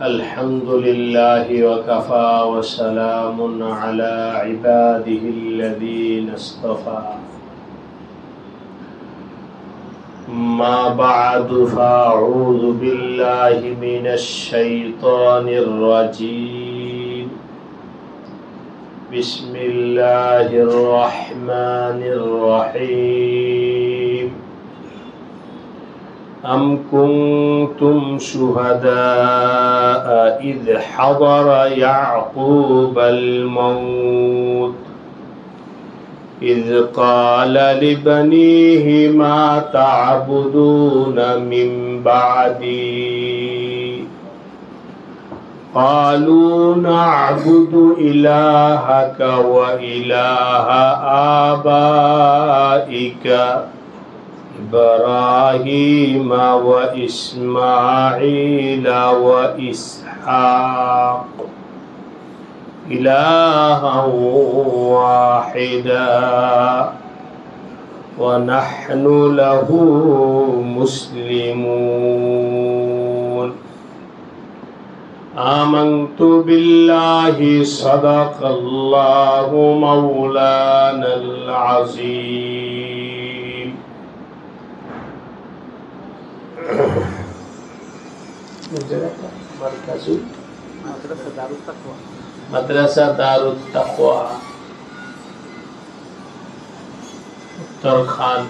الحمد لله وكفى وسلام على عباده الذين اصطفى ما بعد فأعوذ بالله من الشيطان الرجيم بسم الله الرحمن الرحيم أم كنتم شهداء إذ حضر يعقوب الموت إذ قال لبنيه ما تعبدون من بعدي قالوا نعبد إلهك وإله آبائك إبراهيم وإسماعيل وإسحاق إلها واحدا ونحن له مسلمون آمنت بالله صدق الله مولانا العظيم মাদ্রাসা দারুত তাকওয়া উত্তরখান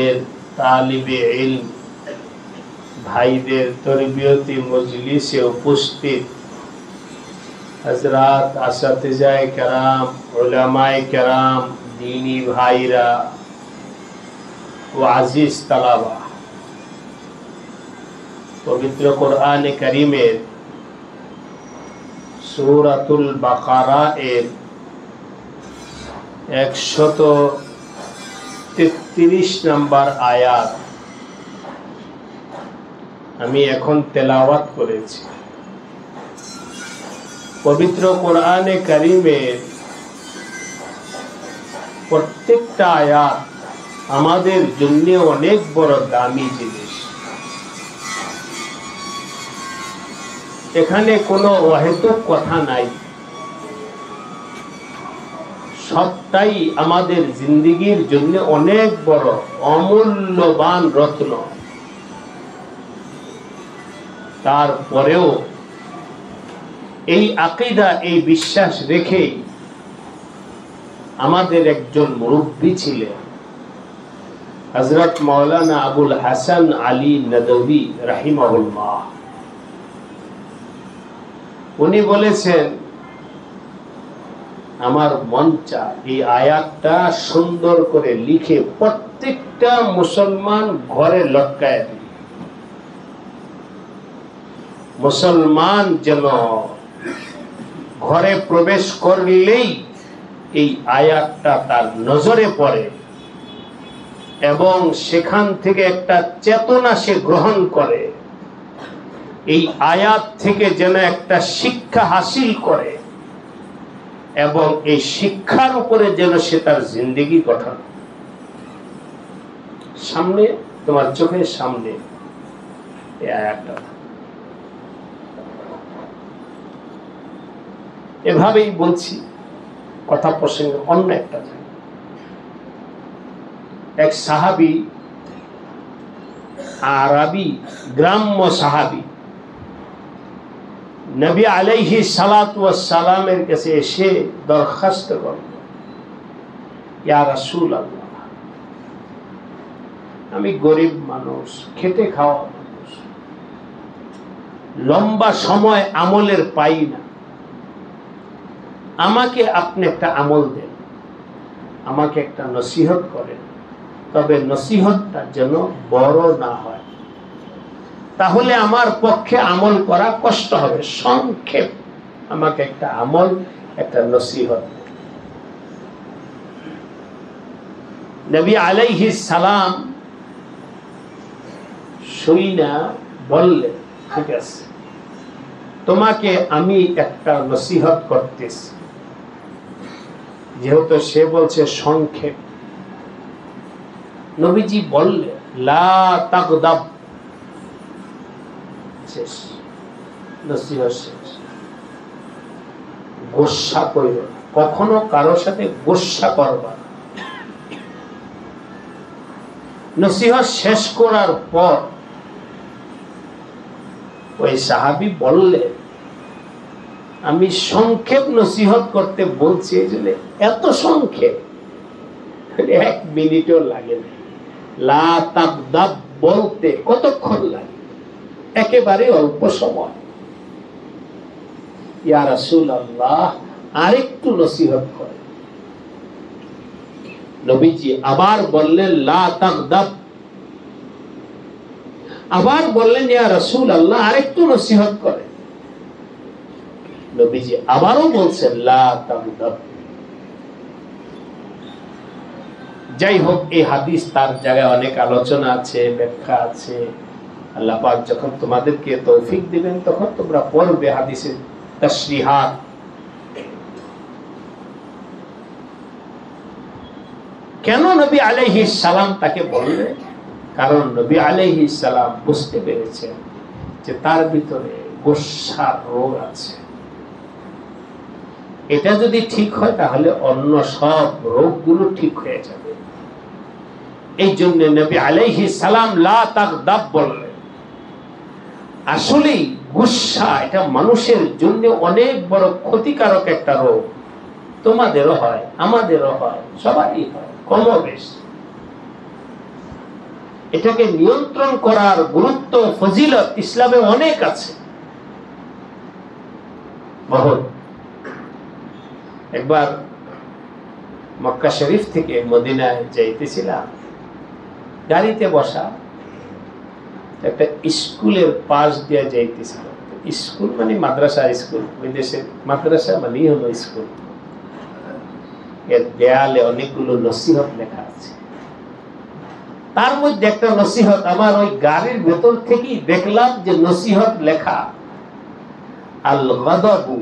এর তালিবে ইলম ভাইদের তরবিয়তি মজলিসে উপস্থিত হযরত আসাতিজায়ে কেরাম উলামায়ে কেরাম দ্বীনী ভাইরা ও আজিজ তালাবা পবিত্র কোরআনে কারীমের সূরাতুল বাকারা এর 133 নম্বর আয়াত আমি এখন তেলাওয়াত করেছি। পবিত্র কোরআনে কারীমের প্রত্যেকটা আয়াত আমাদের জন্য অনেক বড় দামি জিনিস। এখানে কোনো অহেতুক কথা নাই, সবটাই আমাদের জিন্দেগির জন্য অনেক বড় অমূল্যবান রত্ন। তারপরেও এই আকীদা, এই বিশ্বাস রেখে আমাদের একজন মুরব্বী ছিলেন হযরত মাওলানা আবুল হাসান আলী নদভী রাহিমাহুল্লাহ। উনি বলেছেন, আমার মন চায় এই আয়াতটা সুন্দর করে লিখে প্রত্যেকটা মুসলমান ঘরে লটকায় দিই। মুসলমান যেন ঘরে প্রবেশ করলেই এই আয়াতটা তার নজরে পড়ে এবং সেখান থেকে একটা চেতনা সে গ্রহণ করে, এই আয়াত থেকে যেন একটা শিক্ষা হাসিল করে এবং এই শিক্ষার উপরে যেন সে তার জিন্দেগি গঠন। সামনে তোমার চোখের সামনে এই আয়াতটা এভাবেই বলছি। কথা প্রসঙ্গে অন্য একটা যায়, এক সাহাবী, আরবি গ্রাম্য সাহাবী, নবী আলাইহিস সালাতু ওয়াস সালামের কাছে এসে দরখাস্ত করল, ইয়া রাসূলুল্লাহ, আমি গরিব মানুষ, খেটে খাওয়া মানুষ, লম্বা সময় আমলের পাই না, আমাকে আপনি একটা আমল দেন, আমাকে একটা নসিহত করেন, তবে নসিহতটা যেন বড় না হয়, তাহলে আমার পক্ষে আমল করা কষ্ট হবে। সংক্ষেপ আমাকে একটা আমল, একটা নসিহত। নবী আলাইহিস সালাম শুইনা বললেন, ঠিক আছে, তোমাকে আমি একটা নসিহত করতেছি। যেহেতু সে বলছে সংক্ষেপ, নবীজি বললেন, লা তাগদাব, শেষ, নসিহত শেষ। গোসা কইর না, কখনো কারোর সাথে গোসা করবা। নসিহত শেষ করার পর ওই সাহাবী বললেন, আমি সংক্ষেপ নসিহত করতে বলছি, এই জন্য এত সংক্ষেপ, 1 মিনিটও লাগে না। লা তাগদাব বলতে কতক্ষণ লাগে? একেবারে অল্প সময়। ইয়া রাসূলুল্লাহ, আরেকটু নসিহত করে। নবীজি আবার বললেন লা তাগদাব, আবার বললেন ইয়া রাসূলুল্লাহ, আরেকটু নসিহত করে। নবীজি আবারও বলছেন লা তাগদাব। যাই হোক, এই হাদিস তার জায়গায় অনেক আলোচনা আছে, ব্যাখ্যা আছে। আল্লাহ পাক যখন তোমাদেরকে তৌফিক দিবেন তখন তোমরা পড়বে হাদিসের তাশরিহাত। কেন নবী আলাইহিস সালাম তাকে বললেন? কারণ নবী আলাইহিস সালাম বুঝতে পেরেছেন যে তার ভিতরে গোসার রোগ আছে। এটা যদি ঠিক হয় তাহলে অন্য সব রোগগুলো ঠিক হয়ে যাবে। এই জন্য নবী আলাইহিস সালাম লা তাগদাব বললেন। আসলে গুসা এটা মানুষের জন্য অনেক বড় ক্ষতিকারক একটা রোগ। তোমাদেরও হয়, আমাদেরও হয়, সবারই হয় কম বেশি। এটাকে নিয়ন্ত্রণ করার গুরুত্ব, ফজিলত ইসলামে অনেক আছে। বহুত। একবার মক্কা শরীফ থেকে মদিনায় যাইতেছিলাম, গাড়িতে বসা, একটা স্কুলের পাশ দিয়ে যাইতেছিল। স্কুল মানে মাদ্রাসা স্কুল, বিদেশের মাদ্রাসা মানেই হলো স্কুল। এর দেয়ালে অনেকগুলো নসিহত লেখা আছে। তার মধ্যে একটা নসিহত আমার ওই গাড়ির ভেতর থেকেই দেখলাম যে নসিহত লেখা, আল গাদাবু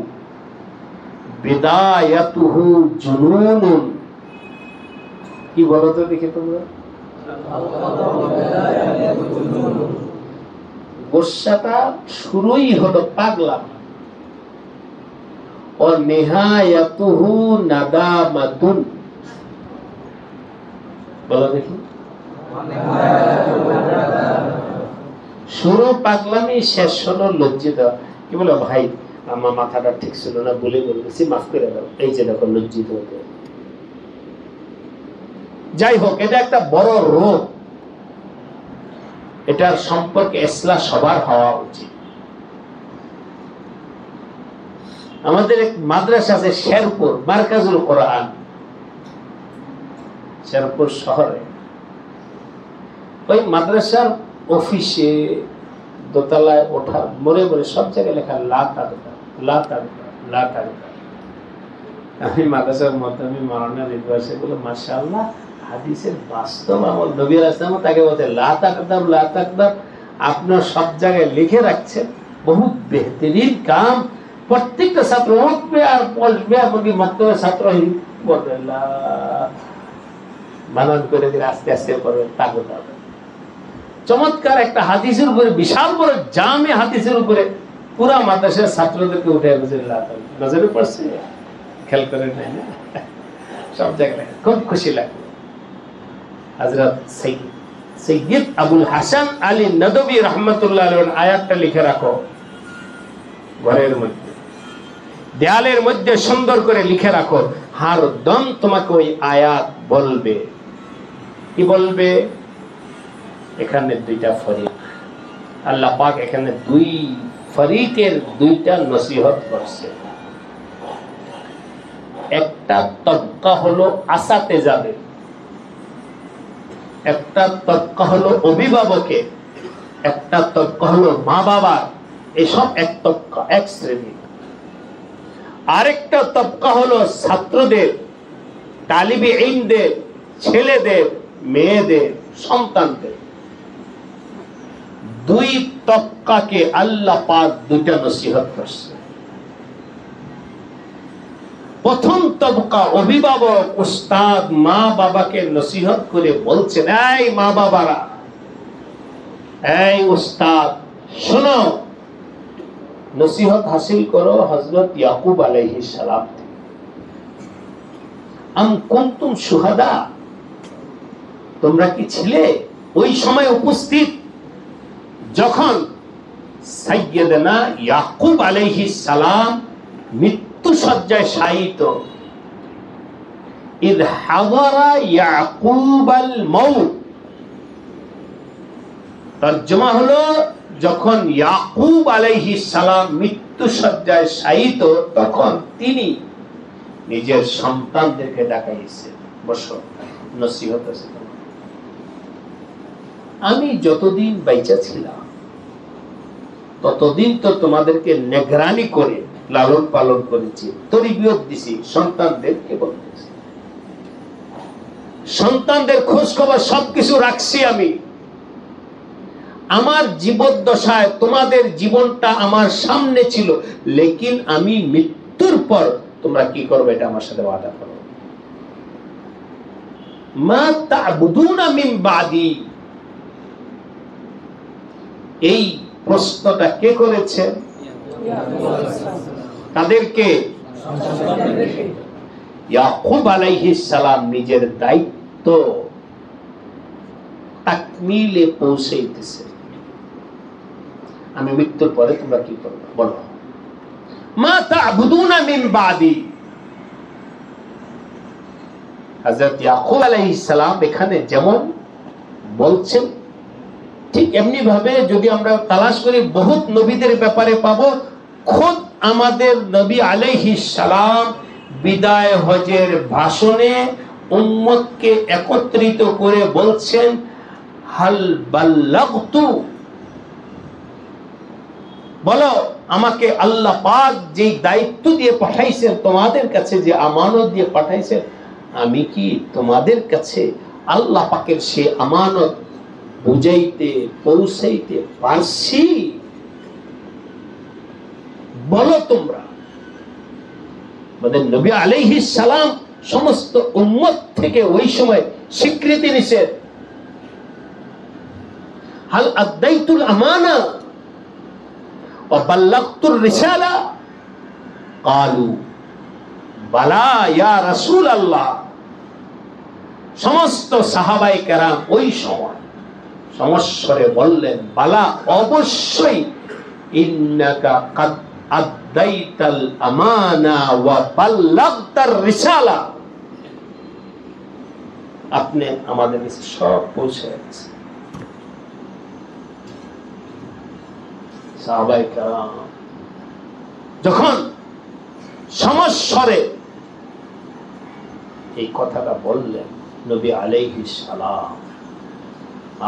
বিদায়াতুহু জুনুনুন। কি বলো তো দেখে তোমরা? গোসাটা শুরুই হলো পাগলাম, ও নিহায়াতুহু নাদামাতুন। বলো দেখি। শুরু পাগলামি, শেষ হলো লজ্জিত। কি বলো ভাই, আমার মাথাটা ঠিক ছিল না, বলে বলেছি, মাফ করে দাও। এই যে দেখো লজ্জিত হতে। যাই হোক, এটা একটা বড় রোগ। এটার সম্পর্কে ইসলাহ সবার হওয়া উচিত। আমাদের এক মাদ্রাসা আছে শেরপুর, মারকাজুল কোরআন, শেরপুর শহরে। ওই মাদ্রাসার অফিসে দোতলায় ওঠা মরে মরে সব জায়গায় লেখা লা তাগদাব, লা তাগদাব, লা তাগদাব। আমি মাদ্রাসার মধ্যে মাওলানা রিদওয়ান বলে, মাশাআল্লাহ, হাদিসের বাস্তব আমল। নবী আলাইহিস সালাম তাকে বলতে লা তাগদাব, লা তাগদাব। আপনার সব জায়গায় লিখে রাখছেন, বহুত বেহতরিন কাম। প্রত্যেকটা ছাত্র উঠবে আর বলবে, এমনকি মাত্র ছাত্র বলবে বানান করে দিলে আস্তে আস্তে করবে তাগদাব। চমৎকার একটা হাদিসের উপরে, বিশাল বড় জামে হাদিসের উপরে পুরা মাদ্রাসার ছাত্রদেরকে উঠে নজরে পড়ছে। খেয়াল করে নাই না? সব জায়গায় খুব খুশি লাগলো। হযরত সৈয়দ আবুল হাসান আলী নদভী রাহমাতুল্লাহ আলাইহি আয়াতটা লিখে রাখো ঘরের মধ্যে, দেয়ালের মধ্যে সুন্দর করে লিখে রাখো। হার দম তোমাকে ওই আয়াত বলবে। কি বলবে? এখানে দুইটা ফরিক, আল্লাহ পাক এখানে দুই ফরিকের দুইটা নসিহত করছে। একটা তবকা হলো আসাতেজাদের, একটা তবকা হলো অভিভাবকের, একটা তবকা হলো মা বাবার। এসব এক তবকা, এক শ্রেণী। আরেকটা তবকা হলো ছাত্রদের, তালিবে ইলমদের, ছেলেদের, মেয়েদের, সন্তানদের। দুই তবকাকে আল্লাহ পাক দুইটা নসিহত করছে। প্রথম তবকা অভিভাবক, উস্তাদ, মা বাবাকে নসিহত করে বলছেন, এই মা বাবারা, এই উস্তাদ শোনো, নসিহত হাসিল করো হযরত ইয়াকুব আলাইহিস সালাম থেকে। আম কুনতুম শুহাদা, তোমরা কি ছিলে ওই সময় উপস্থিত যখন সাইয়্যিদনা ইয়াকুব আলাইহিস সালাম মৃত্যু শয্যায় শায়িত। ইদ হাদারা ইয়াকুব আল মাউত, তর্জমা হলো যখন ইয়াকুব আলাইহিস সালাম মৃত্যু শয্যায় শায়িত তখন তিনি নিজের সন্তানদেরকে ডাকাইছেন, বসো নসিহত আছে। আমি যতদিন বাইচা ছিলাম ততদিন তো তোমাদেরকে নিগরানি করে লালন পালন করেছি, তরবিয়ত দিছি, সন্তানদেরকে বলতেছি, সন্তানদের খোঁজ খবর সবকিছু রাখছি আমি। আমার জীবদ্দশায় তোমাদের জীবনটা আমার সামনে ছিল, লেকিন আমি মৃত্যুর পর তোমরা কি করবে এটা আমার সাথে ওয়াদা করো। মা তা'বুদুনা মিন বাদি, এই প্রশ্নটা কে করেছেন? তাদেরকে ইয়াকুব আলাইহিস সালাম নিজের দায়িত্ব তাকমিলে পৌঁছাইতেছে। আমি মৃত্যুর পরে তোমরা কি করবে বলো। মা তা'বুদুনা মিন বাদি, হযরত ইয়াকুব আলাইহিস সালাম এখানে যেমন বলছেন ঠিক এমনি ভাবে যদি আমরা তালাশ করি বহুত নবীদের ব্যাপারে পাবো। খুদ আমাদের নবী আলাইহিস সালাম বিদায় হজের ভাষণে উম্মতকে একত্রিত করে বলছেন, হাল বাল্লাগতু, বলো আমাকে আল্লাহ পাক যে দায়িত্ব দিয়ে পাঠাইছেন, তোমাদের কাছে যে আমানত দিয়ে পাঠাইছেন, আমি কি তোমাদের কাছে আল্লাহ পাকের সে আমানত বুঝাইতে পৌঁছাইতে পারছি? বলো তোমরা। আমাদের নবী আলাইহিস সালাম সমস্ত উম্মত থেকে ওই সময় স্বীকৃতি নিছেন, হাল আদাইতুল আমানা ওয়া বাল্লাগতুর রিসালা, ক্বালু বালা ইয়া রাসূলুল্লাহ। সমস্ত সাহাবায়ে কেরাম ওই সময় সমস্বরে বললেন, বালা অবশ্যই, ইন্নাকা কাদ আদাইতাল আমানা ওয়া বাল্লাগতার রিসালা, আপনি আমাদের কাছে সব পৌঁছে গেছে। সাহাবায়ে কেরাম যখন সমস্বরে এই কথাটা বললেন, নবী আলাইহিস সালাম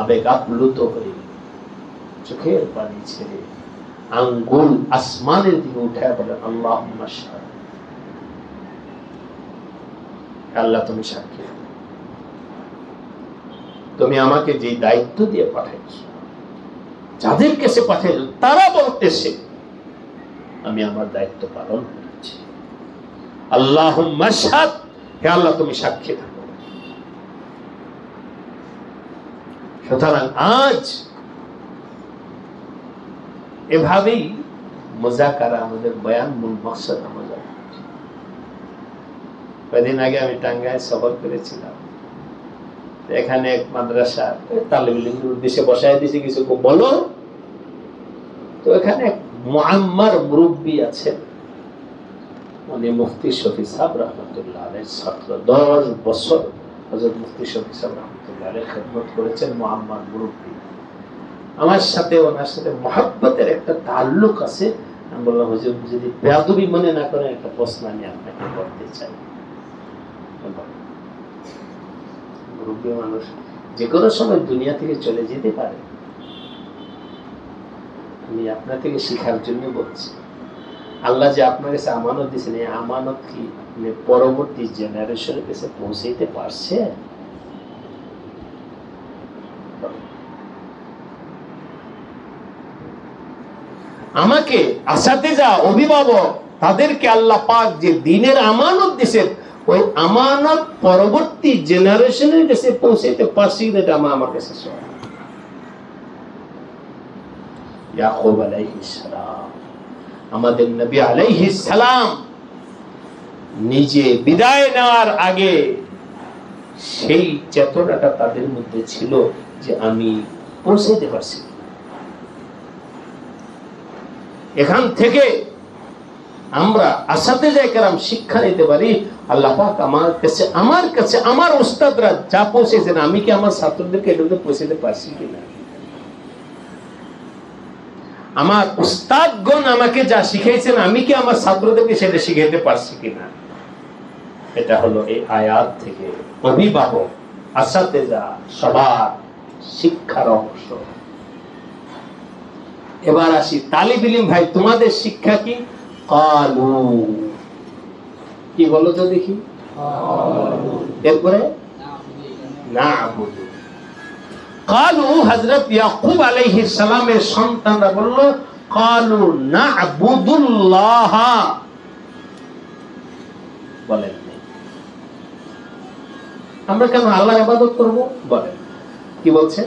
আবেগ আপ্লুত হয়ে চোখের পানি ছেড়ে আঙ্গুল আসমানের দিকে উঠায় বলেন, আল্লাহুম্মা শাহাদ, আল্লাহ তুমি সাক্ষী, তুমি আমাকে যে দায়িত্ব দিয়ে পাঠাইছো, যাদের কাছে পাঠাইছো তারা বলতেছে আমি আমার দায়িত্ব পালন করেছি। আল্লাহুম্মা শাহাদ, হে আল্লাহ তুমি সাক্ষী থাকো। সুতরাং আজ এভাবেই মুযাকারা, আমাদের বয়ান মূল মাকসাদ আমাদের। কয়েকদিন আগে আমি টাঙ্গাইল সফর করেছিলাম, এখানে এক মাদ্রাসা তালিবুল ইলমের উদ্দেশ্যে বসায় দিয়েছে কিছু বলো। তো এখানে মুআম্মার মুরব্বী আছেন, উনি মুফতি শফি সাহেব রহমতুল্লাহ আলাইহির ছাত্র, 10 বছর হযরত মুফতি শফি সাহেব রহমতুল্লাহ আলাইহি খেদমত করেছেন। মুআম্মার মুরব্বী আমার সাথে, ওনার সাথে মহব্বতের একটা তাল্লুক আছে। আমি বললাম, হুজুর যদি বেয়াদবি মনে না করেন একটা প্রশ্ন আমি আপনাকে করতে চাই। মুরব্বী মানুষ যে কোনো সময় দুনিয়া থেকে চলে যেতে পারে, আমি আপনার থেকে শেখার জন্য বলছি। আল্লাহ যে আপনার কাছে আমানত দিয়েছেন, এই আমানত কি পরবর্তী জেনারেশনের কাছে পৌঁছাইতে পারছে? আমাকে আসাতেজা, অভিভাবক, তাদেরকে আল্লাহ পাক যে দ্বীনের আমানত দিয়েছেন, ওই আমানত পরবর্তী জেনারেশনের কাছে পৌঁছাইতে পারছি, এটা আমার কাছে ইয়াকুব আলাইহিস সালাম, আমাদের নবী আলাইহিস সালাম নিজে বিদায় নেওয়ার আগে সেই চেতনাটা তাদের মধ্যে ছিল যে আমি পৌঁছাতে পারছি। এখান থেকে আমরা আসাতেজে কেরাম শিক্ষা নিতে পারি, আল্লাহ পাক আমার কাছে আমার উস্তাদরা যা পৌঁছেছেন, আমি কি আমার ছাত্রদেরকে এটাতে পৌঁছাতে পারছি কিনা? আমার উস্তাদগণ আমাকে যা শিখিয়েছেন, আমি কি আমার ছাত্রদেরকে সেটা শিখাইতে পারছি কিনা? এটা হলো এই আয়াত থেকে অভিভাবক, আসাতেজা সবার শিক্ষার অংশ। এবার আসি তালিব ইলম ভাই, তোমাদের শিক্ষা কি? কালু, কি বলো তো দেখি? এরপরে না'বুদু। কালু, হযরত ইয়াকুব আলাইহিস সালামের সন্তানরা বলল, কালু না'বুদুল্লাহ। বলেন আমরা কেন আল্লাহর ইবাদত করব? বলেন কি বলছে?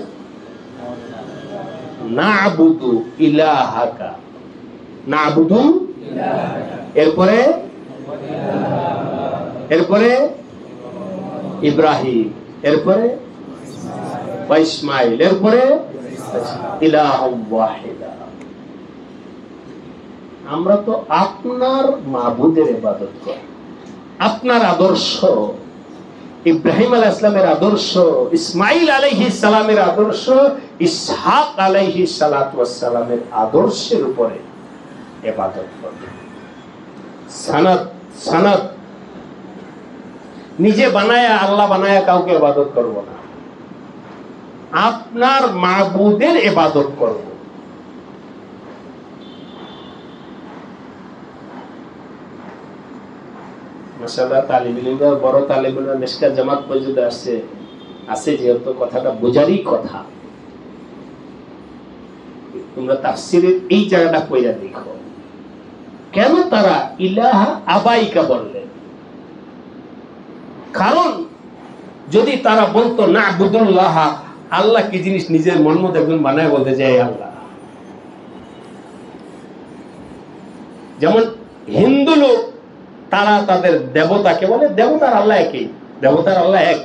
না'বুদু ইলাহাকা, না'বুদু এরপরে ইব্রাহিম, এরপরে ইসমাইল, এরপরে ইলাহুম ওয়াহিদা। আমরা তো আপনার মাবুদের ইবাদত করি। আপনার আদর্শ, ইব্রাহিম আলাইহিস সালামের আদর্শ, ইসমাইল আলাইহিস সালামের আদর্শ, ইসহাক আলাইহিস সালাতু ওয়াস সালামের আদর্শের উপরে ইবাদত করবে। সানাত নিজে বানায়া, আল্লাহ বানায়া কাউকে ইবাদত করব না, আপনার মাবুদের ইবাদত করব। মাশাআল্লাহ, তালিব ইলমরা, বড় তালিব ইলমরা মিশকাত জামাত পর্যন্ত আছে যেহেতু কথাটা বোঝারই কথা। তোমরা তাফসীরের এই জায়গাটা পড়ে দেখো, কেন তারা ইলাহা আবাইকা বললেন? কারণ যদি তারা বলতো না'বুদুল্লাহ, আল্লাহ কি জিনিস নিজের মন মতো একজন বানায় বলতে যায় আল্লাহ। যেমন হিন্দু লোক, তারা তাদের দেবতাকে বলে দেবতার আল্লাহ একই, দেবতার আল্লাহ এক।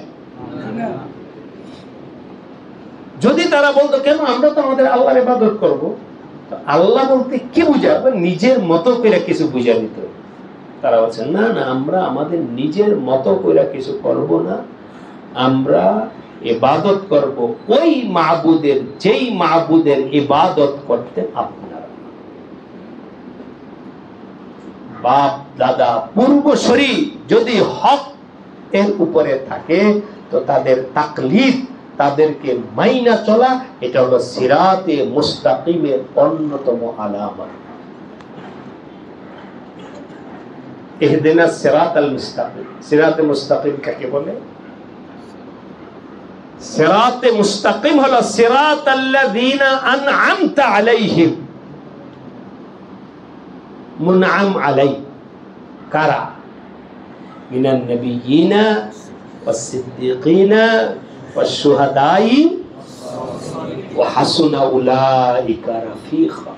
যদি তারা বলতো কেন আমরা তো আমাদের আল্লাহর ইবাদত করব, আল্লাহ বলতে কি বুঝাবে? নিজের মতো করে কিছু বুঝা দিত। তারা বলছে না না, আমরা আমাদের নিজের মতো করে কিছু করব না, আমরা ইবাদত করব ওই মাবুদের, যেই মাবুদের ইবাদত করতে আপনারা বাপ দাদা পূর্বসূরি যদি হক এর উপরে থাকে, তো তাদের তাকলিদ, তাদেরকে মাইনা চলা, এটা হলো সিরাতে মুস্তাকিমের অন্যতম আলামত। ইহদিনাস সিরাতাল মুস্তাকিম, সিরাতে মুস্তাকিম কাকে বলে? সিরাতে মুস্তাকিম হলো সিরাতাল্লাযীনা আন'আমতা আলাইহিম। মুনআম আলাই কারা? মিনান নাবিয়িনা ওয়াস সিদ্দীকিনা ওয়াস শুহাদাই ওয়া হাসুনা উলাইকা রাফিকা।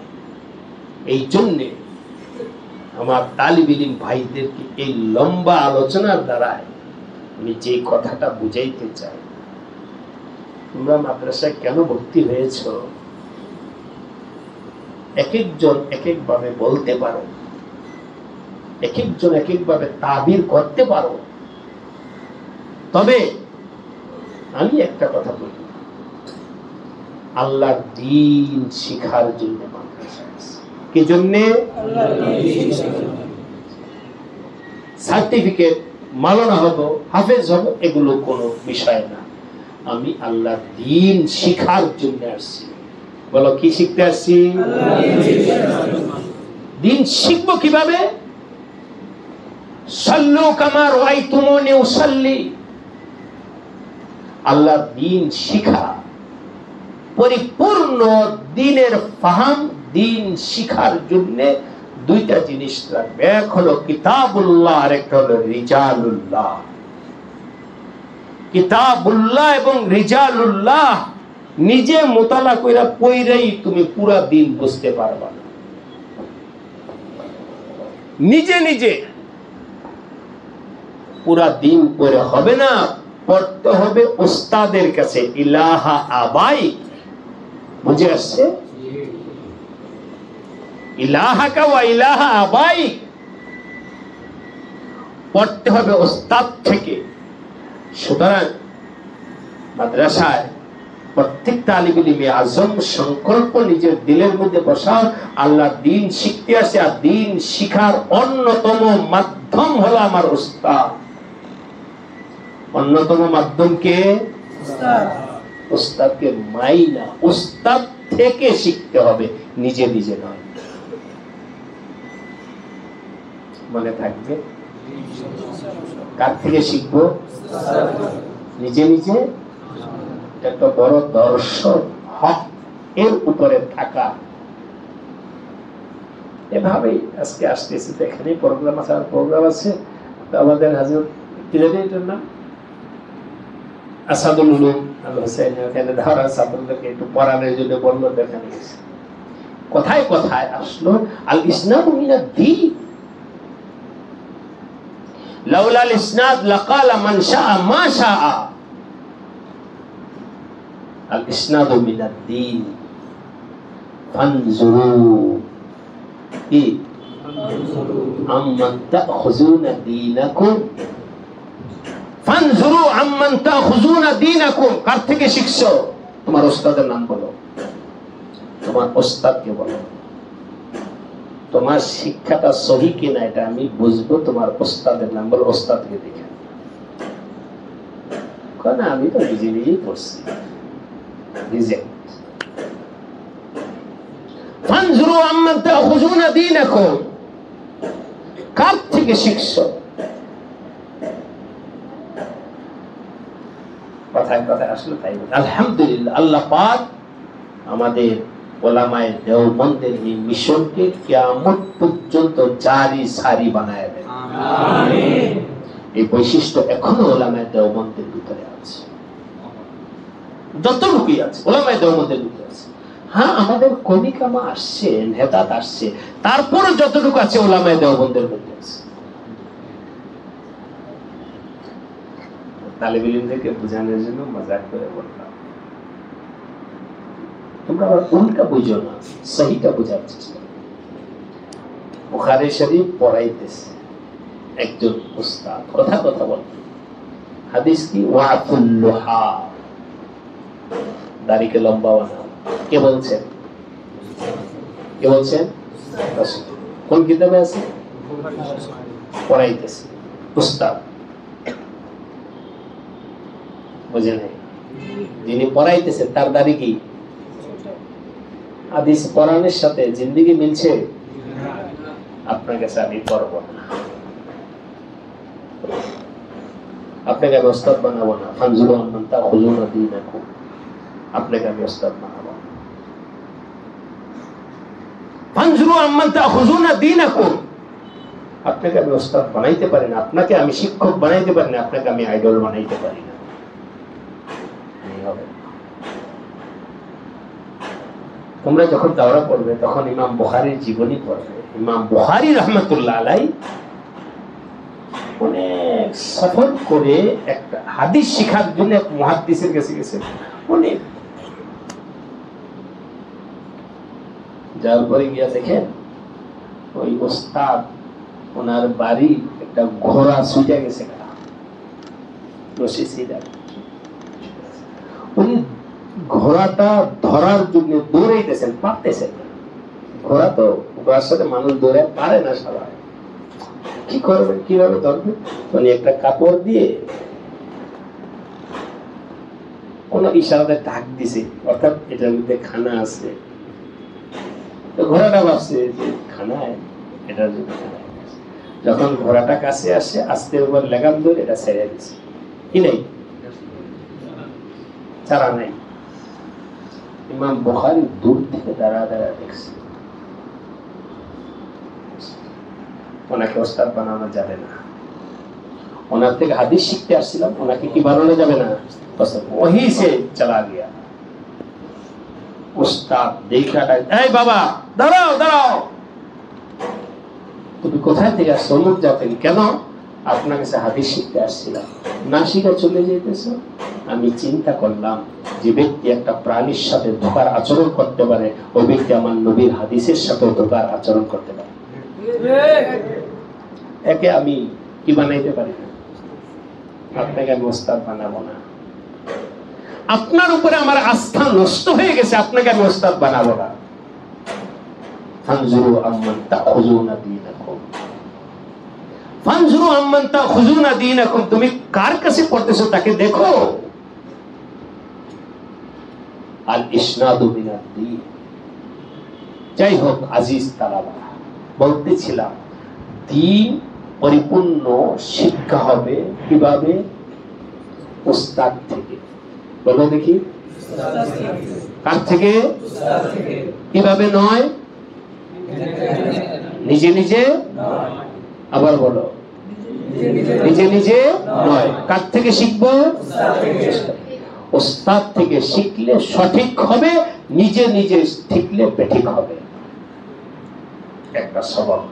এই জন্য আমার তালিব ইলম ভাইদেরকে এই লম্বা আলোচনার দ্বারা আমি যে কথাটা বুঝাইতে চাই, তোমরা মাদ্রাসায় কেন ভর্তি হয়েছ, এক একজন এক এক ভাবে বলতে পারো, এক একজন এক এক ভাবে তাবির করতে পারো। তবে আমি একটা কথা বলি, আল্লাহর দ্বীন শিখার জন্য মাদ্রাসা আছে। কি জন্য? সার্টিফিকেট, মাওলানা হব, হাফেজ হব, এগুলো কোনো বিষয় না। আমি আল্লাহর দ্বীন শিখার জন্য আসছি। বলো কি শিখতে আসছি? দ্বীন শিখবো কিভাবে? সাল্লু কামা রাআইতুমুনি উসাল্লি। আল্লাহর দ্বীন শিখা, পরিপূর্ণ দ্বীনের ফাহাম, দ্বীন শিখার জন্য দুইটা জিনিস লাগবে। এক হলো কিতাবুল্লাহ, আর একটা হলো রিজালুল্লাহ। কিতাবুল্লাহ এবং রিজালুল্লাহ নিজে মোতালা কইরা পইরাই তুমি পুরা দিন বুঝতে পারবা না। নিজে নিজে পুরা দিন পড়ে হবে না, পড়তে হবে উস্তাদের কাছে। ইলাহা আবাই, বুঝে আসছে? ইলাহাকা ওয়া ইলাহা আবাই, পড়তে হবে উস্তাদ থেকে। সুতরাং মাদ্রাসায় প্রত্যেক তালিবুল ইলমে আজম সংকল্প নিজের দিলের মধ্যে বসাও, আল্লাহ দিন শিখতে আসে, আর দিন শিখার অন্যতম মাধ্যম হলো আমার উস্তাদ। অন্যতম মাধ্যম কে? উস্তাদকে মাইনা, উস্তাদ থেকে শিখতে হবে, নিজে নিজে নয়। মনে থাকবে? কার থেকে শিখবো? নিজে নিজে। একটা বড় দর্শন, হক এর উপরে থাকা। এভাবেই আজকে আসতেছি। এখানে প্রোগ্রাম আছে, প্রোগ্রাম আছে আমাদের হাজির কি জানি এটার নাম, আসাদুল উলুম আল হোসেন, এখানে ধারা ছাত্রদেরকে একটু পড়ানোর জন্য বললো, দেখানো গেছে। কথায় কথায় আসলো আল ইসলাম মিনাদ দ্বীন, লাউলা আল ইসনাদ লাকালা মান শাআ মা শাআ। আল ইসনাদু মিনাদ দ্বীন ফানজুরু কি আম্মান তাখুযুনা দীনাকুম, ফানজুরু আম্মান তাখুযুনা দীনাকুম। কার থেকে শিখছো? তোমার ওস্তাদের নাম বলো, তোমার ওস্তাদকে বলো। তোমার শিক্ষাটা সহি কিনা এটা আমি বুঝবো, তোমার ওস্তাদের নাম বলো, ওস্তাদকে দেখে। না আমি তো নিজে নিজেই পড়ছি। রিজেক্ট। ফানজুরু আম্মান তাখুযুনা দীনাকুম, কার থেকে শিখছো? কথায় কথায় আসলে তাই। আলহামদুলিল্লাহ, আল্লাহ পাক আমাদের ওলামায়ে দেওবন্দের এই মিশনকে কিয়ামত পর্যন্ত জারি সারি বানায় দেন। আমিন। এই বৈশিষ্ট্য এখনো ওলামায়ে দেওবন্দের ভিতরে আছে, যতটুকুই আছে ওলামায়ে দেওবন্দের ভিতরে আছে। হ্যাঁ, আমাদের কমিকামা আসছে, নেতাত আসছে, তারপরে যতটুকু আছে ওলামায়ে দেওবন্দের মধ্যে আছে। তালিবুল ইলমদেরকে বোঝানোর জন্য মজাক করে বললাম, তোমরা আবার উল্টা বুঝো না, সহিটা বোঝার চেষ্টা করো। বুখারী শরীফ পড়াইতেছে একজন উস্তাদ, কথা কথা বল, হাদিস কি ওয়াফুল লুহা, দাড়িকে লম্বা বানাও। কে বলছেন? কে বলছেন? কোন কিতাবে আছে? পড়াইতেছে উস্তাদ, বুঝে নাই? যিনি পড়াইতেছেন তার দাড়ি কি হাদিস কোরআনের সাথে জিন্দেগি মিলছে? আপনার কাছে আমি পড়ব না, আপনাকে আমি ওস্তাদ বানাবো না। ফানজুরু আম্মান তাখুযুনা দীনাকুম, আপনাকে আমি ওস্তাদ বানাবো। ফানজুরু আম্মান তাখুযুনা দীনাকুম, আপনাকে আমি ওস্তাদ বানাইতে পারি না, আপনাকে আমি শিক্ষক বানাইতে পারি না, আপনাকে আমি আইডল বানাইতে পারি না। তোমরা যখন দাওরা পড়বে তখন ইমাম বুখারীর জীবনী পড়বে। ইমাম বুখারী রাহমাতুল্লাহ আলাইহি অনেক সফর করে একটা হাদিস শিখার জন্য এক মুহাদ্দিসের কাছে গেছেন। অনেক যাওয়ার পরে গিয়া দেখেন ওই ওস্তাদ, ওনার বাড়ি একটা ঘোড়া ছুটে গেছে, উনি ঘোড়াটা ধরার জন্য দৌড়াইতেছেন, পারতেছেন না। ঘোড়া তো ঘোড়ার সাথে মানুষ দৌড়ে পারে না সবাই, কি করবেন, কিভাবে ধরবেন? উনি একটা কাপড় দিয়ে কোন ইশারাতে ডাক দিছে, অর্থাৎ এটার মধ্যে খানা আছে। তো ঘোড়াটা ভাবছে যে খানায়, এটার জন্য খানায়। যখন ঘোড়াটা কাছে আসে, আস্তে উপর লাগাম ধরে এটা ছেড়ে দিচ্ছে, কি নেই, চারা নেই। ইমাম বুখারী দূর থেকে দাঁড়া দাঁড়া দেখছে, ওনাকে ওস্তাদ বানানো যাবে না। ওনার থেকে হাদিস শিখতে আসছিলাম, ওনাকে কি বানানো যাবে না? वही से चला गया। উস্তাদ দেখা ডাক, এই বাবা দাঁড়াও দাঁড়াও, তুমি কোথায় থেকে আসছো? অমুক যাবেন। কেন? আপনার কাছে হাদিস শিখতে আসছিলাম। না শিখে চলে যেতেছো? আমি চিন্তা করলাম যে ব্যক্তি একটা প্রাণীর সাথে ধোকার আচরণ করতে পারে, ওই ব্যক্তি আমার নবীর হাদিসের সাথে ধোকার আচরণ করতে পারে। একে আমি কি বানাইতে পারি না, আপনাকে আমি ওস্তাদ বানাবো না। আপনার উপরে আমার আস্থা নষ্ট হয়ে গেছে, আপনাকে আমি ওস্তাদ বানাবো না। ফানজুরু আম্মান তাখুযুনা দীনাকুম, ফানজুরু আম্মান তাখুযুনা দীনাকুম, তুমি কার কাছে পড়তেছো তাকে দেখো। আল ইসনাদু মিনাদ দীন। যাই হোক আজিজ তালাবা, বলতেছিলাম দ্বীন পরিপূর্ণ শিক্ষা হবে কিভাবে? উস্তাদ থেকে। বলো দেখি, কার থেকে? কিভাবে নয়? নিজে নিজে। আবার বলো, নিজে নিজে নয়। কার থেকে শিখবো? উস্তাদ থেকে শিখলে সঠিক হবে, নিজে নিজে শিখলে বেঠিক হবে। একটা সবক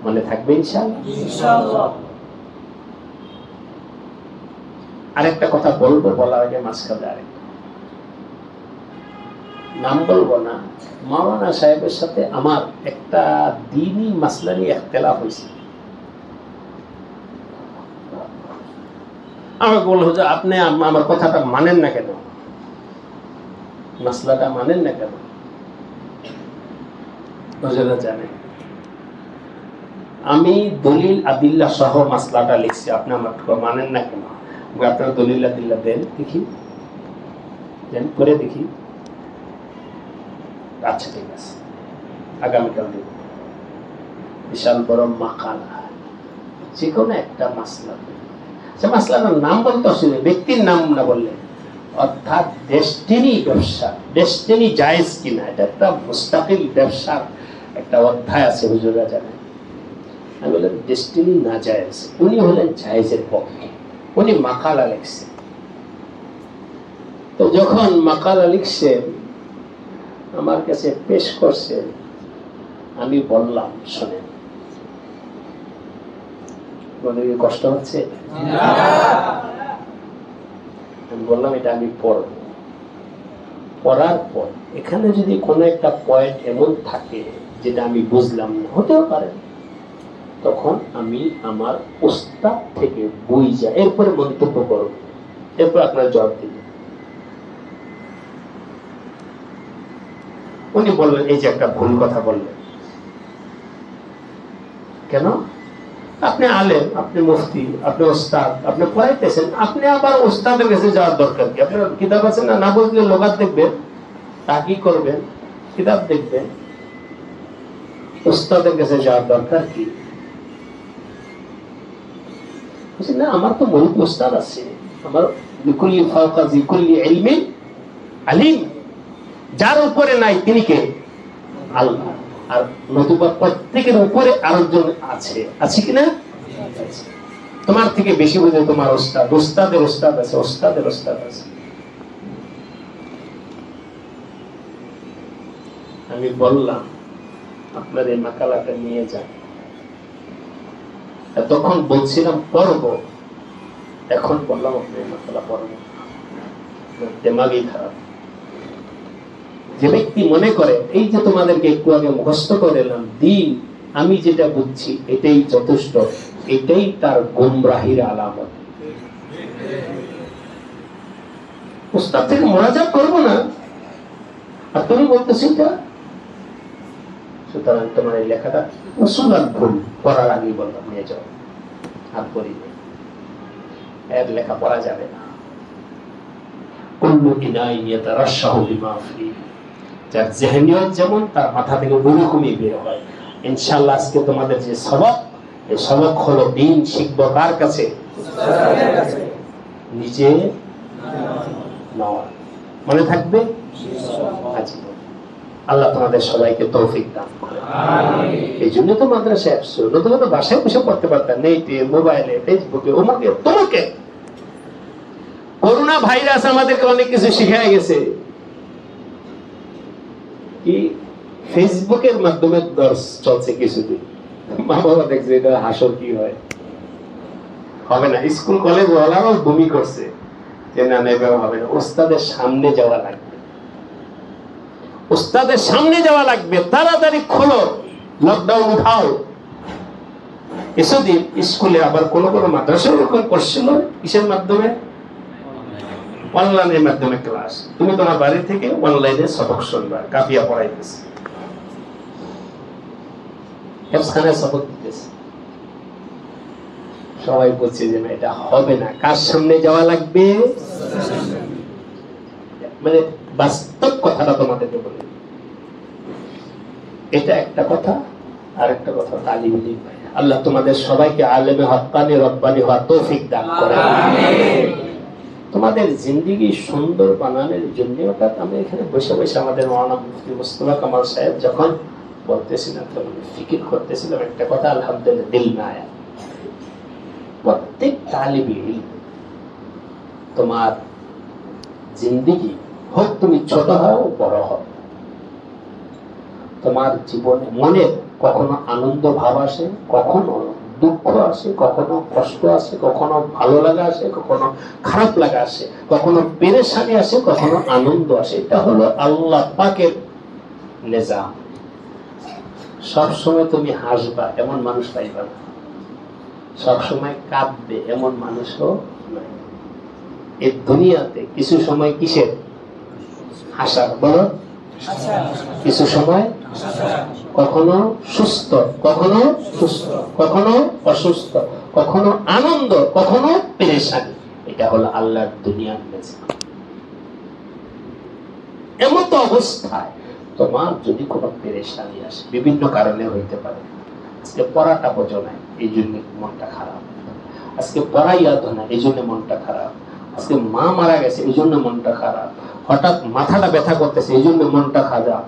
মনে থাকবে ইনশাআল্লাহ। আরেকটা কথা বলবো, বলার আগে মাঝখানে আরেকটা নাম বলবো না। মাওলানা সাহেবের সাথে আমার একটা দ্বীনি মাসলা নিয়ে ইখতিলাফ হয়েছে। আমাকে বলল যে আপনি আমার কথাটা মানেন না কেন, মাসলাটা মানেন না কেন? হুজুরা জানে আমি দলিল আদিল্লা সহ মাসলাটা লিখছি, আপনি আমার মানেন না কেন? আপনার দলিল আদিল্লা দেন দেখি, দেন করে দেখি। আচ্ছা ঠিক আছে, আগামীকাল দেব। বিশাল বড় মাকালা, যে কোনো একটা মাসলা, সে মাসলার নাম বলতে অসুবিধা, ব্যক্তির নাম না বললে। অর্থাৎ ডেস্টিনি ব্যবসা, ডেস্টিনি জায়েজ কিনা, এটা একটা মুস্তাকিল ব্যবসার একটা অধ্যায় আছে, হুজুরা জানেন। আমি বললাম ডেস্টিনি না জায়েজ, উনি হলেন জায়েজের পক্ষে, উনি মাকালা লিখছেন। তো যখন মাকালা লিখছেন আমার কাছে পেশ করছেন, আমি বললাম শোনেন, কষ্ট হচ্ছে? আমি বললাম এটা আমি পড়ব, পড়ার পর এখানে যদি কোনো একটা পয়েন্ট এমন থাকে যেটা আমি বুঝলাম না, হতেও পারে, তখন আমি আমার উস্তাদ থেকে বই যা এরপরে মন্তব্য করব, এরপর আপনার জবাব দিন। উনি বললেন এই যে একটা ভুল কথা বললেন। কেন? আপনি আলেম, আপনি মুফতি, আপনি ওস্তাদ, আপনি পড়াইতেছেন, আপনি আবার ওস্তাদের কাছে যাওয়ার দরকার কি? আপনার কিতাব আছে না, না বুঝলে লোগাত দেখবেন, তা কি করবেন? কিতাব দেখবেন, ওস্তাদের কাছে যাওয়ার দরকার কি? না আমার তো বহুত ওস্তাদ আছে, আমার লিকুল্লি ফাওকা যিকুল্লি ইলমিন আলিম, যার উপরে নাই তিনি কে? আল্লাহ। আর নতুবা প্রত্যেকের উপরে আরেকজন আছে, আছে কিনা? তোমার থেকে বেশি বোঝে তোমার ওস্তাদ, ওস্তাদের ওস্তাদ আছে, ওস্তাদের ওস্তাদ আছে। আমি বললাম আপনার এই মাকালাটা নিয়ে যান। তখন বলছিলাম পড়ব, এখন বললাম আপনি এই মাকালা পড়ব, দেমাগই খারাপ। যে ব্যক্তি মনে করে এই যে তোমাদেরকে একটু আগে মুখস্থ করে এলাম দ্বীন, আমি যেটা বুঝছি এটাই যথেষ্ট, এটাই তার গুমরাহির আলামত। উস্তাদ থেকে মুরাজাত করবো না, আর তুমি বলতেছি এটা। সুতরাং তোমার এই লেখাটা উসুলান ভুল, পড়ার আগেই বললাম নিয়ে যাও, আর করি এর লেখা পড়া যাবে না। কুল্লু ইনাইন ইয়াতারাশাহু বিমা ফি, যার জেহনিয়ত যেমন তার মাথা থেকে ওরকমই বের হয়। ইনশাআল্লাহ আজকে তোমাদের যে সবক, এই সবক হলো দ্বীন শিখবো কার কাছে? নিজে নেওয়া। মনে থাকবে? আল্লাহ তোমাদের সবাইকে তৌফিক দান করে। এই জন্য তো মাদ্রাসায় আসছো, নতুবা তো বাসায় বসে পড়তে পারতাম, নেটে, মোবাইলে, ফেসবুকে, অমুকে তোমাকে। করোনা ভাইরাস আমাদেরকে অনেক কিছু শিখিয়ে গেছে। কি ফেসবুকের মাধ্যমে দর্শ চলছে কিছুদিন, মা বাবা দেখছে এটা হাসর কি হয়, হবে না। স্কুল কলেজ ওয়ালারাও বমি করছে যে না নেবে, হবে না। ওস্তাদের সামনে যাওয়া লাগবে, ওস্তাদের সামনে যাওয়া লাগবে, তাড়াতাড়ি খোলো, লকডাউন উঠাও। এসদিন স্কুলে আবার কোন কোন মাদ্রাসা এরকম করছিল, কিসের মাধ্যমে? অনলাইনের মাধ্যমে ক্লাস। তুমি তোমার বাড়ি থেকে অনলাইনে সবক শুনবা, কাফিয়া পড়াইতেছে, হেফজখানায় সবক দিতেছে। সবাই বলছে যে না এটা হবে না। কার সামনে যাওয়া লাগবে? মানে বাস্তব কথাটা তোমাদেরকে বলি। এটা একটা কথা। আর একটা কথা, তালিম ইলম। আল্লাহ তোমাদের সবাইকে আলেমে হক্কানি রব্বানি হওয়ার তৌফিক দান করেন। তোমাদের জিন্দেগি সুন্দর বানানোর জন্য আমি এখানে বসে বসে আমাদের মাওলানা মুফতি মুস্তাফা কামাল সাহেব যখন বলতেছিলাম তখন ফিকির করতেছিলাম একটা কথা, আলহামদুলিল্লাহ দিল মে আয়া। প্রত্যেক তালিবি ইলম তোমার জিন্দেগি হোক তুমি ছোট হও বড় হও, তোমার জীবনে মনে কখনো আনন্দ ভাব আসে, কখনো দুঃখ আসে, কখনো কষ্ট আসে, কখনো ভালো লাগা আসে, কখনো খারাপ লাগা আসে, কখনো পেরেশানি আসে, কখনো আনন্দ আসে। এটা হলো আল্লাহ পাকের নিজাম। সবসময় তুমি হাসবা এমন মানুষ পাইবা না, সবসময় কাঁদবে এমন মানুষও নাই। এই দুনিয়াতে কিছু সময় কিসের হাসার, বলো কিছু সময় কখনো সুস্থ, কখনো সুস্থ, কখনো অসুস্থ, কখনো আনন্দ, কখনো পেরেশানি। এটা হলো আল্লাহর দুনিয়ার নিজাম। এমন তো অবস্থায় তোমার যদি কোনো পেরেশানি আসে, বিভিন্ন কারণে হইতে পারে। আজকে পড়াটা বোঝো না, এই জন্য মনটা খারাপ। আজকে পড়াই আধ না, এই জন্য মনটা খারাপ। আজকে মা মারা গেছে, এই জন্য মনটা খারাপ। হঠাৎ মাথাটা ব্যথা করতেছে, এই জন্য মনটা খারাপ।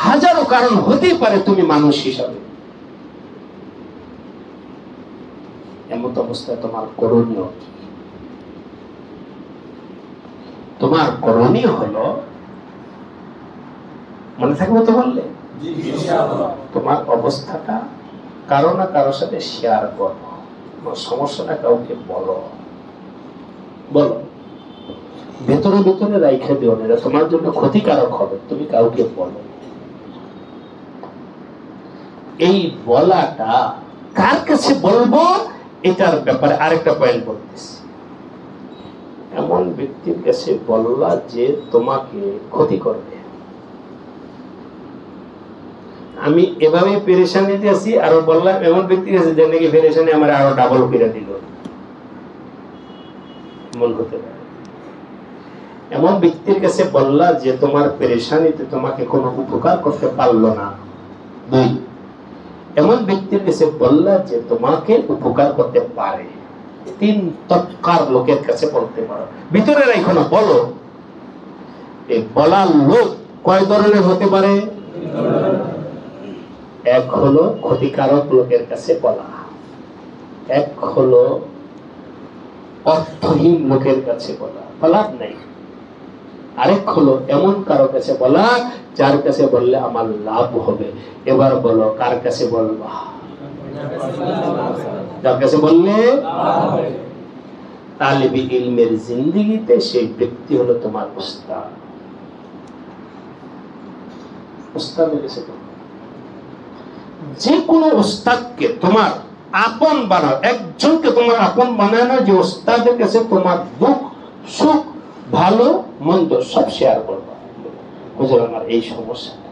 হাজারো কারণ হতেই পারে তুমি মানুষ হিসাবে। এমন অবস্থায় তোমার করণীয় কি? তোমার করণীয় হলো, মনে থাকবে তো বললে, তোমার অবস্থাটা কারো না কারোর সাথে শেয়ার করো, সমস্যাটা কাউকে বলো, বলো ভেতরে ভেতরে রাইখে দিও না, তোমার জন্য ক্ষতিকারক হবে, তুমি কাউকে বলো। এই বলাটা কার কাছে বলবো এটার ব্যাপারে আরেকটা পয়েন্ট বলতেছি। এমন ব্যক্তির কাছে বললা যে তোমাকে ক্ষতি করবে। আমি এভাবে পেরেশানিতে আছি, আরো বললাম এমন ব্যক্তির কাছে যে নাকি পেরেশানি আমার আরো ডাবল করে দিল, মন হতে পারে। এমন ব্যক্তির কাছে বললা যে তোমার পেরেশানিতে তোমাকে কোনো উপকার করতে পারলো না। দুই, এমন ব্যক্তির কাছে বললা যে তোমাকে উপকার করতে পারে। তিন, তৎকার লোকের কাছে বলতে পারো, ভিতরে রাখো না, বলো। এই বলার লোক কয় ধরনের হতে পারে? এক হলো ক্ষতিকারক লোকের কাছে বলা, এক হলো অর্থহীন লোকের কাছে বলা, বলার নাই। আরেক হলো এমন কারো কাছে বলা যার কাছে বললে আমার লাভ হবে। এবার বলো কার কাছে বলবা? যার কাছে বললে তালিবি ইলমের জিন্দেগিতে সেই ব্যক্তি হলো তোমার উস্তাদ। উস্তাদের কাছে যে কোনো উস্তাদকে তোমার আপন বানাও। একজনকে তোমার আপন বানায় না, যে উস্তাদের কাছে তোমার দুঃখ সুখ ভালো মন্দ সব শেয়ার করবা। হুজুর আমার এই সমস্যাটা,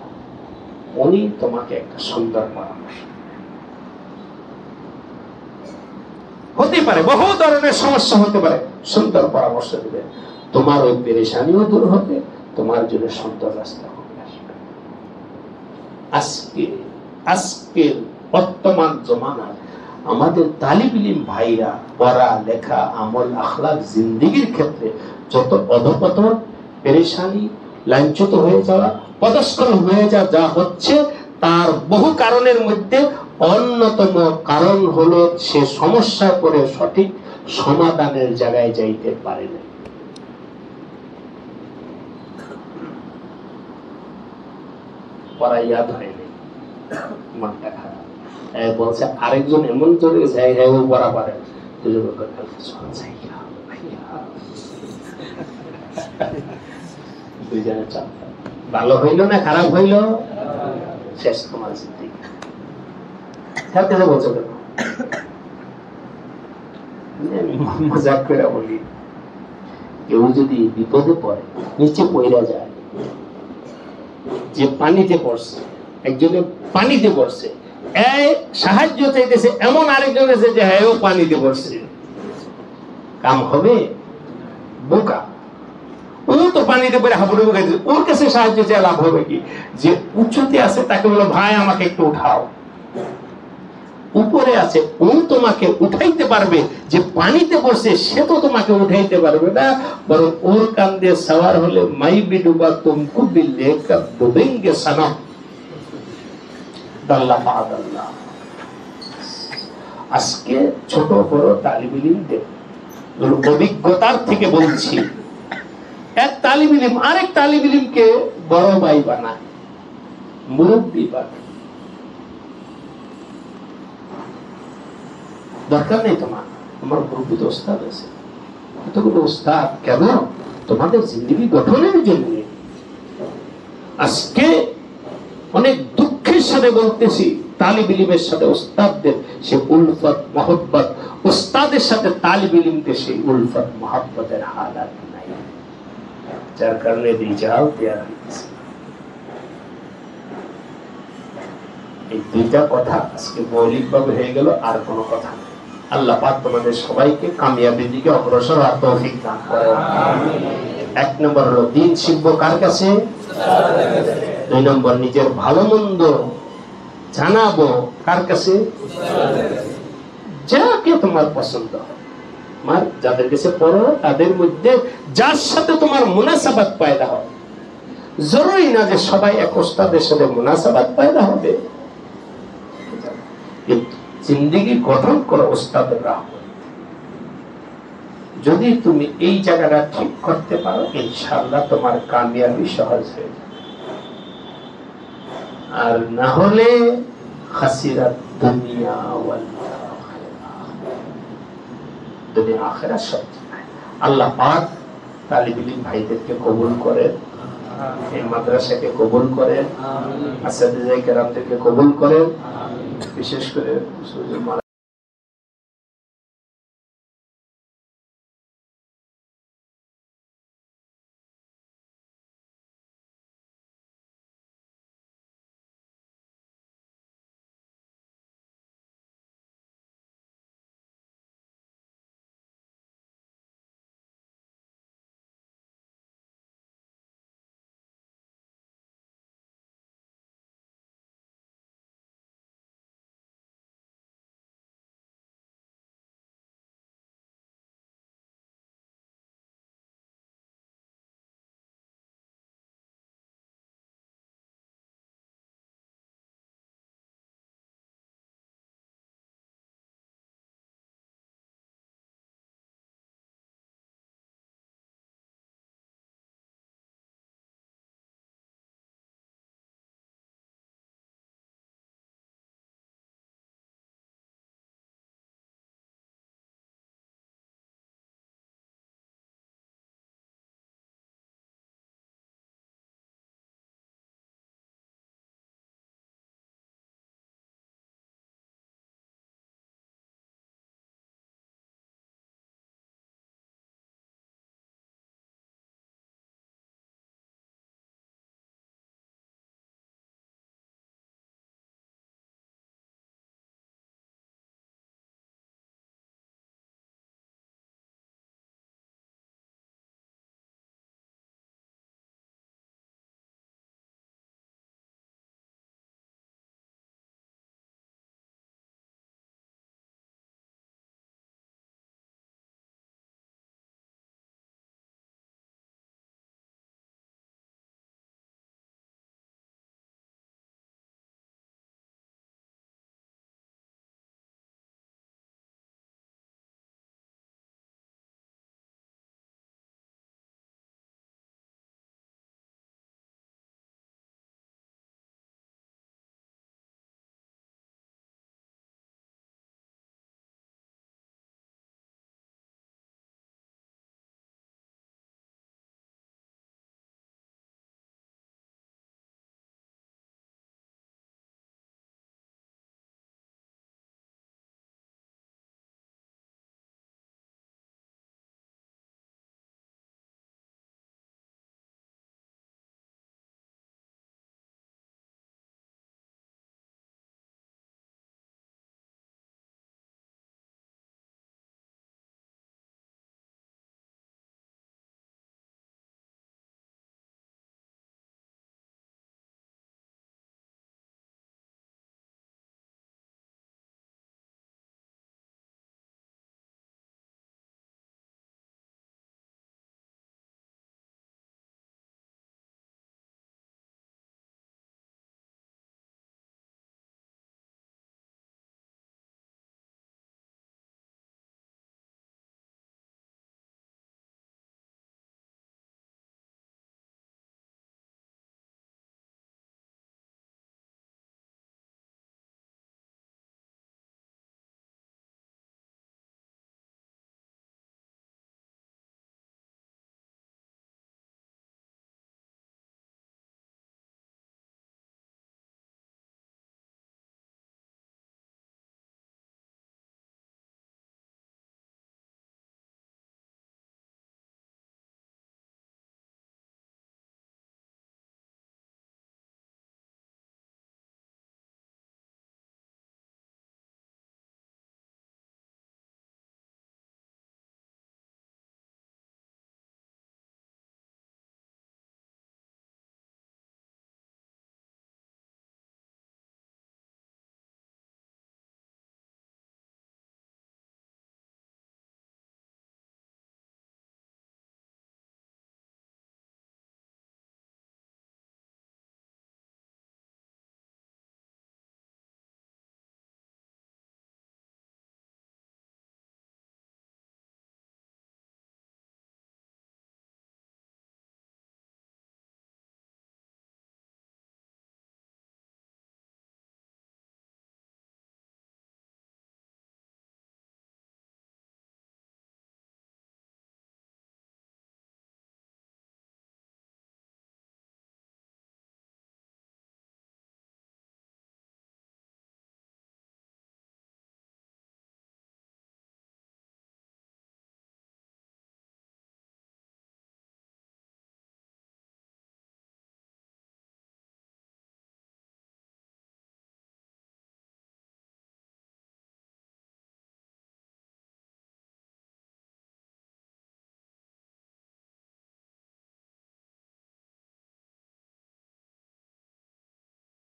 উনি তোমাকে একটা সুন্দর পরামর্শ, হতে পারে বহু ধরনের সমস্যা হতে পারে, সুন্দর পরামর্শ দিবে। তোমার ওই পেরেশানিও দূর হবে, তোমার জন্য সুন্দর রাস্তা হবে আসবে। আজকের বর্তমান জমানায় আমাদের তালিব ইলম ভাইরা পড়া লেখা আমল আখলাক জিন্দেগির ক্ষেত্রে যত অধপতন, পেরেশানি, লাঞ্ছিত হয়ে যাওয়া, পদস্খলন হয়ে যা হচ্ছে, তার বহু কারণের মধ্যে অন্যতম কারণ হলো সে সমস্যা করে সঠিক সমাধানের জায়গায় যাইতে পারে না। পড়াইয়া ধরেনি, মনটা খারাপ। বলছে আরেকজন এমন চলে গেছে, হ্যাঁ ও পড়া পারে, দুইজনের চাপটা ভালো হইল না খারাপ হইল, শেষ তোমার জিন্দেগি। বলছো কেন? মজাক করে বলি, কেউ যদি বিপদে পড়ে, নিচে পড়া যায়, যে পানিতে পড়ছে, একজনে পানিতে পড়ছে, এই সাহায্য চাইতেছে, এমন আরেকজন আছে যে হ্যাঁ ও পানিতে পড়ছে, কাম হবে? বোকা। ও তো পানিতে পড়ে হাবুডুবু খাইছে, ওর কাছে সাহায্য চেয়ে লাভ হবে কি? যে উঁচুতে আছে তাকে বলো ভাই আমাকে একটু উঠাও। উপরে আছে ও তোমাকে উঠাইতে পারবে, যে পানিতে বসে সে তো তোমাকে উঠাইতে পারবে না, বরং ওর কান্দে সওয়ার হলে মাই বিডুবা তুমকু বিল্লে কব ডুবেঙ্গে সনম দাল্লা বাদাল্লাহ। আজকে ছোট বড় তালিব ইলমদের অভিজ্ঞতার থেকে বলছি, এক তালিব ইলম আরেক তালিব ইলমকে বড় ভাই বানায়, মুরব্বী বানায়। দরকার নেই তোমার, তোমার মুরব্বী তো ওস্তাদ আছে, এতগুলো ওস্তাদ কেন? তোমাদের জিন্দেগি গঠনের জন্য। আজকে অনেক দুঃখের সাথে বলতেছি, তালিব ইলমের সাথে ওস্তাদদের সে উলফত মহব্বত, ওস্তাদের সাথে তালিব ইলমকে সেই উলফত মহব্বতের হালাত নাই, যার কারণে রিজাল দেয়া হয়েছে। এই দুইটা কথা আজকে মৌলিক ভাবে হয়ে গেল, আর কোনো কথা নেই। আল্লাহ পাক তোমাদের সবাইকে কামিয়াবির দিকে অগ্রসর আর তৌফিক দান করেন। এক নম্বর হলো দ্বীন শিখবো কার কাছে? দুই নম্বর নিজের ভালো মন্দ জানাবো কার কাছে? যাকে তোমার পছন্দ হয়, তোমার যাদের কাছে পড়ো তাদের মধ্যে যার সাথে তোমার মুনাসাবাত পয়দা হয়। জরুরি না যে সবাই এক ওস্তাদের সাথে মুনাসাবাত পয়দা হবে, কিন্তু জিন্দেগি গঠন করো ওস্তাদের রাহ। যদি তুমি এই জায়গাটা ঠিক করতে পারো, ইনশাআল্লাহ তোমার কামিয়াবি সহজ হয়ে যাবে। আর না হলে খাসিরাত দুনিয়া ওয়াল আখিরাহ, দুনিয়া আখিরাত সব। আল্লাহ পাক তালিব ইলম ভাইদেরকে কবুল করেন, এই মাদ্রাসাকে কবুল করেন, আসাতিজা কেরামদেরকে কবুল করেন, বিশেষ করে